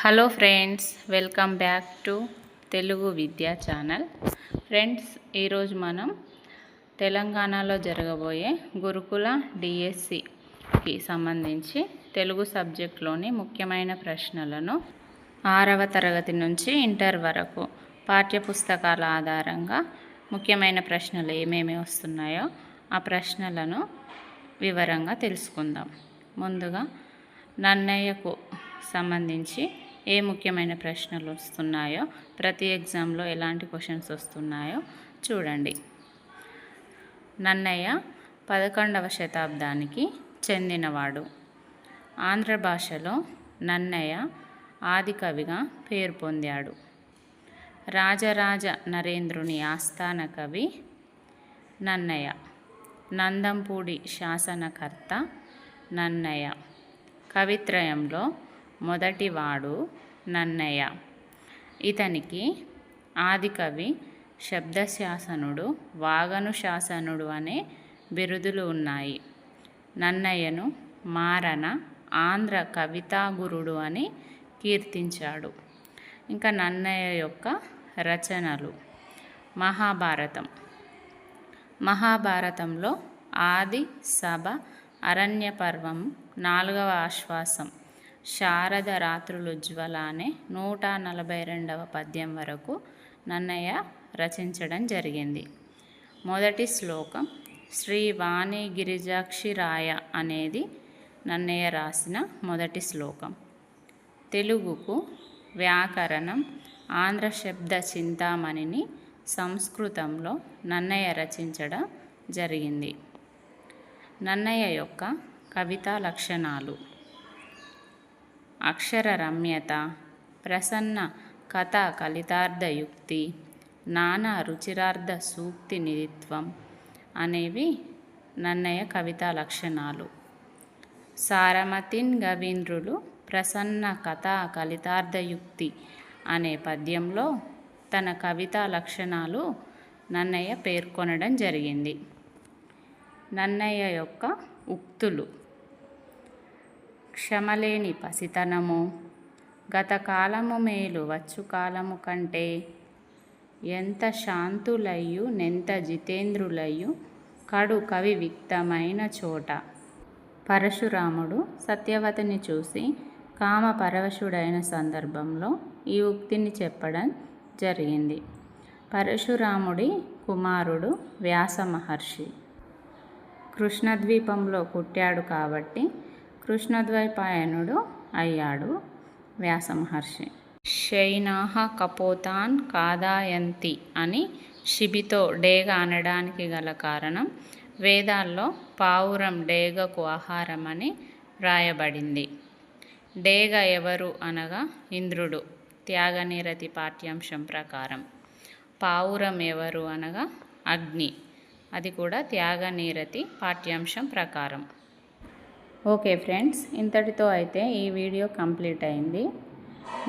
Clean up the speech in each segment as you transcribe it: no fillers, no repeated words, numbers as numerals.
Hello friends, welcome back to Telugu విద్యా channel. Friends, ఈరోజు మనం తెలంగాణలో జరగబోయే గురుకుల డిఎస్సికి సంబంధించి తెలుగు సబ్జెక్ట్లోని ముఖ్యమైన ప్రశ్నలను 6వ తరగతి నుంచి ఇంటర్ వరకు పాఠ్యపుస్తకాల ఆధారంగా ముఖ్యమైన ప్రశ్నలు ఏమేమి వస్తున్నాయో ఆ ప్రశ్నలను వివరంగా తెలుసుకుందాం. ముందుగా నన్నయ్యకు సంబంధించి ఏ ముఖ్యమైన ప్రశ్నలు వస్తున్నాయో, ప్రతి ఎగ్జామ్లో ఎలాంటి క్వశ్చన్స్ వస్తున్నాయో చూడండి. నన్నయ్య 11వ శతాబ్దానికి చెందినవాడు. ఆంధ్ర భాషలో నన్నయ్య ఆది కవిగా పేరు పొందాడు. రాజరాజ నరేంద్రుని ఆస్థాన కవి నన్నయ్య. నందంపూడి శాసనకర్త నన్నయ్య. కవిత్రయంలో మొదటివాడు నన్నయ్య. ఇతనికి ఆదికవి, శబ్దశాసనుడు, వాగనుశాసనుడు అనే బిరుదులు ఉన్నాయి. నన్నయ్యను మారన ఆంధ్ర కవితాగురుడు అని కీర్తించాడు. ఇంకా నన్నయ్య యొక్క రచనలు. మహాభారతంలో ఆది, సభ, అరణ్య పర్వం, 4వ ఆశ్వాసం, శారద రాత్రులుజ్వల అనే 142వ పద్యం వరకు నన్నయ్య రచించడం జరిగింది. మొదటి శ్లోకం శ్రీ వాణి గిరిజాక్షిరాయ అనేది నన్నయ్య రాసిన మొదటి శ్లోకం. తెలుగుకు వ్యాకరణం ఆంధ్ర శబ్ద చింతామణిని సంస్కృతంలో నన్నయ్య రచించడం జరిగింది. నన్నయ్య యొక్క కవితా లక్షణాలు: అక్షర రమ్యత, ప్రసన్న కథా కలితార్థయుక్తి, నానా రుచిరార్థ సూక్తి నిధిత్వం అనేవి నన్నయ్య కవితా లక్షణాలు. సారమతిన్ గవీంద్రులు ప్రసన్న కథా కలితార్థయుక్తి అనే పద్యంలో తన కవితా లక్షణాలు నన్నయ్య పేర్కొనడం జరిగింది. నన్నయ్య యొక్క ఉక్తులు: క్షమలేని పసితనము, గతకాలము మేలు వచ్చు కాలము కంటే, ఎంత శాంతులయ్యు నెంత జితేంద్రులయ్యు కడు కవి విక్తమైన చోట. పరశురాముడు సత్యవతిని చూసి కామ పరవశుడైన సందర్భంలో ఈ ఉక్తిని చెప్పడం జరిగింది. పరశురాముడి కుమారుడు వ్యాస మహర్షి. కృష్ణద్వీపంలో పుట్టాడు కాబట్టి కృష్ణద్వైపాయనుడు అయ్యాడు వ్యాస మహర్షి. శైనాహ కపోతాన్ కాదాయంతి అని శిబితో డేగ అనడానికి గల కారణం వేదాల్లో పావురం డేగకు ఆహారం అని వ్రాయబడింది. డేగ ఎవరు అనగా ఇంద్రుడు, త్యాగనిరతి పాఠ్యాంశం ప్రకారం. పావురం ఎవరు అనగా అగ్ని, అది కూడా త్యాగనిరతి పాఠ్యాంశం ప్రకారం. ఓకే ఫ్రెండ్స్, ఇంతటితో అయితే ఈ వీడియో కంప్లీట్ అయింది.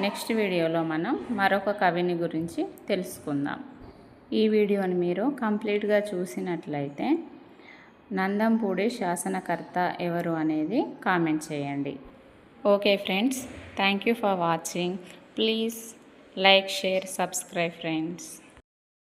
నెక్స్ట్ వీడియోలో మనం మరొక కవిని గురించి తెలుసుకుందాం. ఈ వీడియోని మీరు కంప్లీట్గా చూసినట్లయితే నందంపూడి శాసనకర్త ఎవరు అనేది కామెంట్ చేయండి. Okay friends, thank you for watching. Please like, share, subscribe friends.